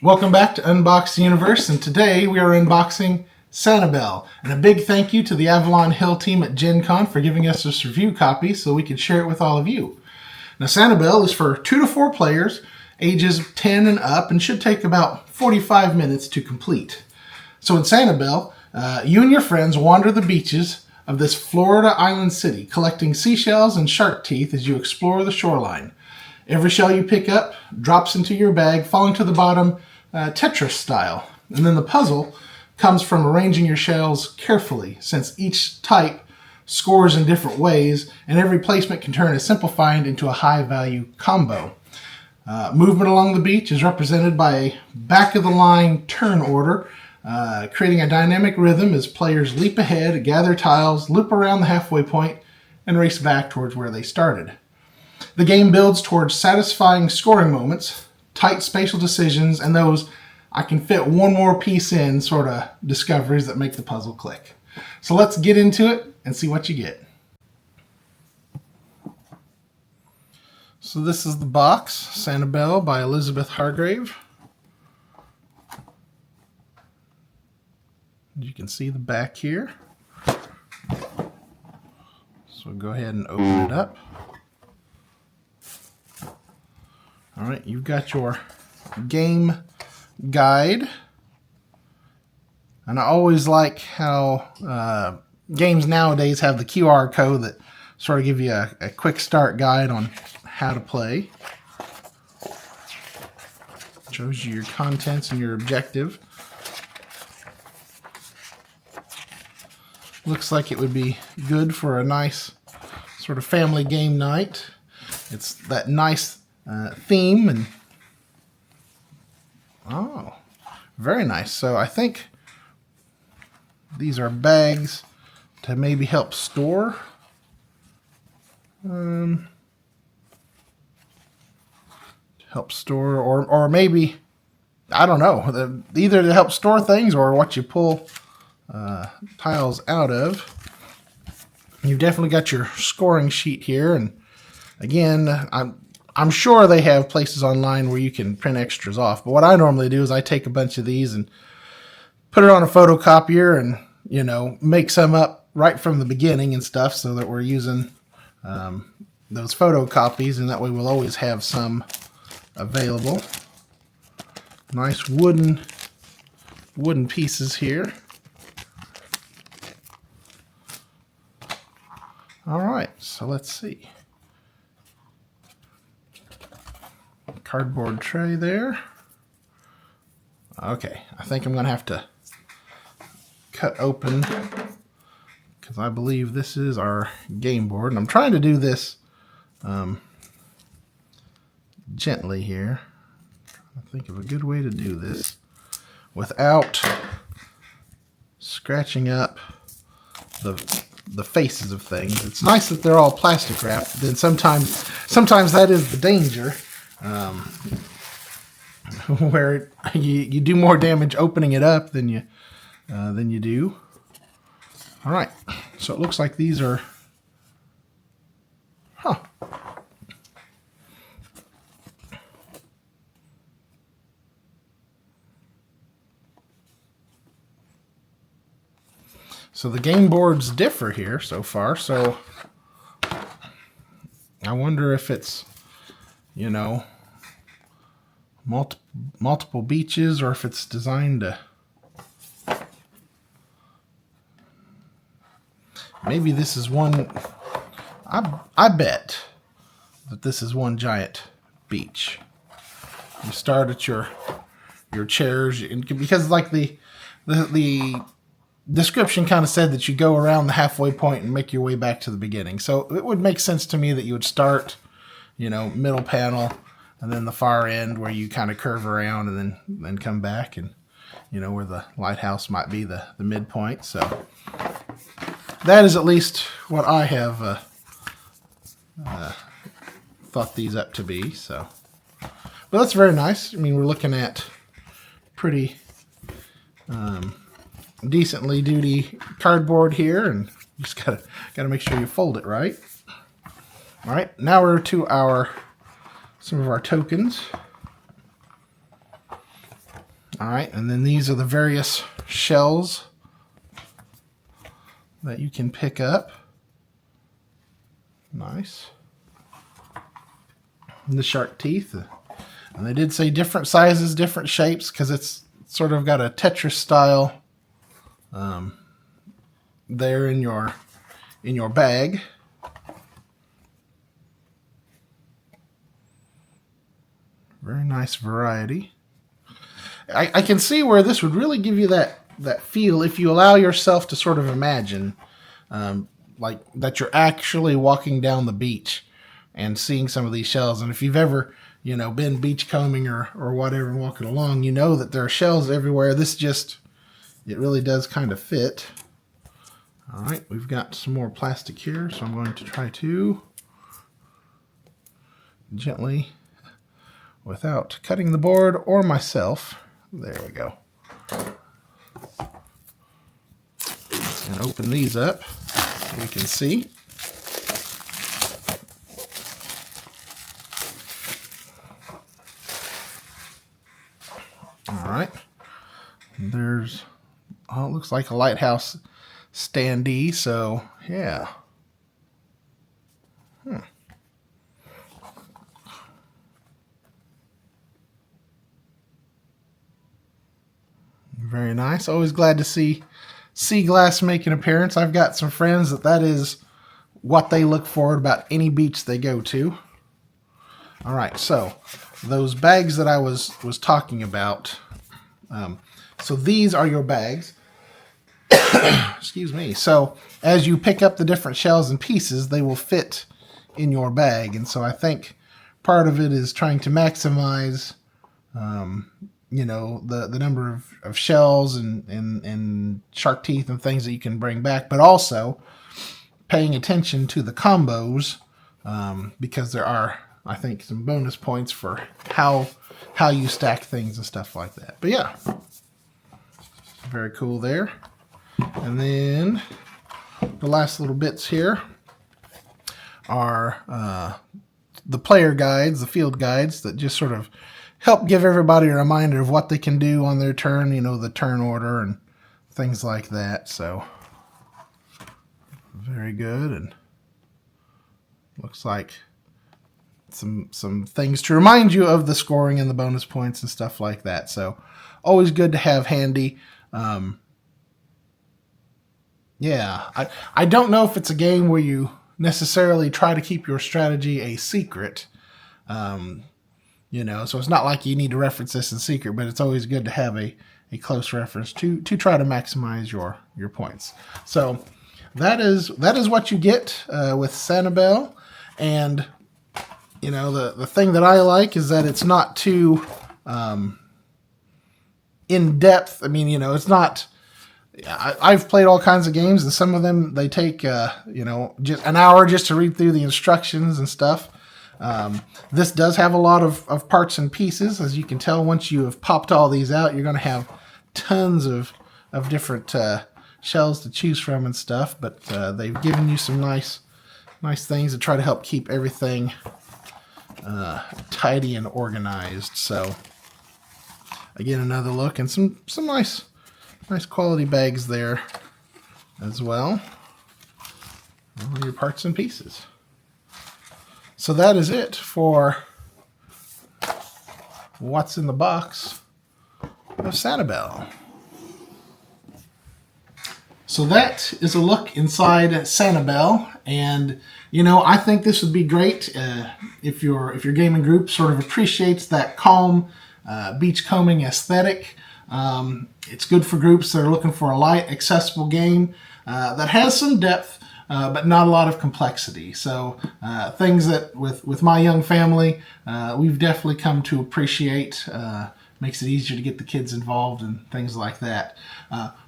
Welcome back to Unbox the Universe, and today we are unboxing Sanibel. And a big thank you to the Avalon Hill team at Gen Con for giving us this review copy so we could share it with all of you. Now, Sanibel is for 2 to 4 players, ages 10 and up, and should take about 45 minutes to complete. So in Sanibel, you and your friends wander the beaches of this Florida island city, collecting seashells and shark teeth as you explore the shoreline. Every shell you pick up drops into your bag, falling to the bottom Tetris style. And then the puzzle comes from arranging your shells carefully, since each type scores in different ways, and every placement can turn a simple find into a high-value combo. Movement along the beach is represented by a back-of-the-line turn order, creating a dynamic rhythm as players leap ahead, gather tiles, loop around the halfway point, and race back towards where they started. The game builds towards satisfying scoring moments, tight spatial decisions, and those I can fit one more piece in sort of discoveries that make the puzzle click. So let's get into it and see what you get. So this is the box, Sanibel by Elizabeth Hargrave. You can see the back here. So go ahead and open it up. Alright, you've got your game guide. And I always like how games nowadays have the QR code that sort of give you a quick start guide on how to play. Shows you your contents and your objective. Looks like it would be good for a nice sort of family game night. It's that nice theme, and oh, very nice. So I think these are bags to maybe help store. Help store, or maybe, I don't know, either to help store things or what you pull tiles out of. You've definitely got your scoring sheet here, and again, I'm sure they have places online where you can print extras off, but what I normally do is I take a bunch of these and put it on a photocopier and, you know, make some up right from the beginning and stuff so that we're using those photocopies, and that way we'll always have some available. Nice wooden pieces here. All right, so let's see. Cardboard tray there. Okay, I think I'm going to have to cut open because I believe this is our game board. And I'm trying to do this gently here. I think of a good way to do this without scratching up the faces of things. It's nice that they're all plastic wrapped. Then sometimes that is the danger. Where you do more damage opening it up than you do. All right, so it looks like these are, So the game boards differ here so far. So I wonder if it's, you know, multiple beaches, or if it's designed to, maybe this is one, I bet that this is one giant beach. You start at your chairs, because like the description kind of said that you go around the halfway point and make your way back to the beginning. So it would make sense to me that you would start, you know, middle panel, and then the far end where you kind of curve around and then come back, and, you know, where the lighthouse might be the midpoint. So that is at least what I have thought these up to be. So, but that's very nice. I mean, we're looking at pretty decently duty cardboard here, and you just gotta make sure you fold it right. All right, now we're to some of our tokens. All right, and then these are the various shells that you can pick up. Nice. And the shark teeth. And they did say different sizes, different shapes, because it's sort of got a Tetris style there in your bag. Very nice variety. I can see where this would really give you that feel if you allow yourself to sort of imagine like that you're actually walking down the beach and seeing some of these shells. And if you've ever, you know, been beachcombing or whatever and walking along, you know that there are shells everywhere. This just, it really does kind of fit. All right, we've got some more plastic here, so I'm going to try to gently, without cutting the board or myself. There we go. And open these up so we can see. All right. There's, oh, it looks like a lighthouse standee, so yeah. Very nice. Always glad to see sea glass make an appearance. I've got some friends that is what they look for about any beach they go to. All right, so those bags that I was talking about. So these are your bags. Excuse me. So as you pick up the different shells and pieces, they will fit in your bag. And so I think part of it is trying to maximize you know, the number of shells and shark teeth and things that you can bring back, but also paying attention to the combos because there are, I think, some bonus points for how you stack things and stuff like that. But yeah, very cool there. And then the last little bits here are the player guides, the field guides that just sort of help give everybody a reminder of what they can do on their turn, you know, the turn order and things like that. So very good, and looks like some things to remind you of the scoring and the bonus points and stuff like that. So always good to have handy. Yeah, I don't know if it's a game where you necessarily try to keep your strategy a secret. You know, so it's not like you need to reference this in secret, but it's always good to have a close reference to try to maximize your points. So that is what you get with Sanibel. And you know, the thing that I like is that it's not too in depth. I mean, you know, it's not. I've played all kinds of games, and some of them they take you know, just an hour just to read through the instructions and stuff. This does have a lot of parts and pieces. As you can tell, once you have popped all these out, you're going to have tons of different shells to choose from and stuff. But they've given you some nice things to try to help keep everything tidy and organized. So again, another look, and some nice quality bags there as well. All your parts and pieces. So that is it for what's in the box of Sanibel. So that is a look inside Sanibel, and you know, I think this would be great if your gaming group sort of appreciates that calm beachcombing aesthetic. It's good for groups that are looking for a light, accessible game that has some depth, but not a lot of complexity. So things that with my young family, we've definitely come to appreciate. Makes it easier to get the kids involved and things like that.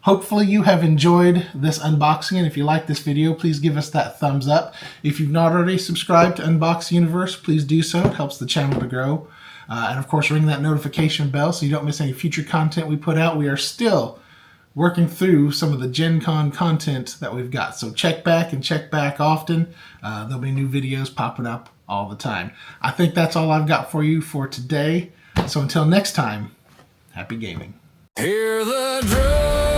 Hopefully you have enjoyed this unboxing, and if you like this video, please give us that thumbs up. If you've not already subscribed to Unbox Universe, please do so. It helps the channel to grow. And of course, ring that notification bell so you don't miss any future content we put out. We are still working through some of the Gen Con content that we've got. So check back and check back often. There'll be new videos popping up all the time. I think that's all I've got for you for today. So until next time, happy gaming. Hear the drum.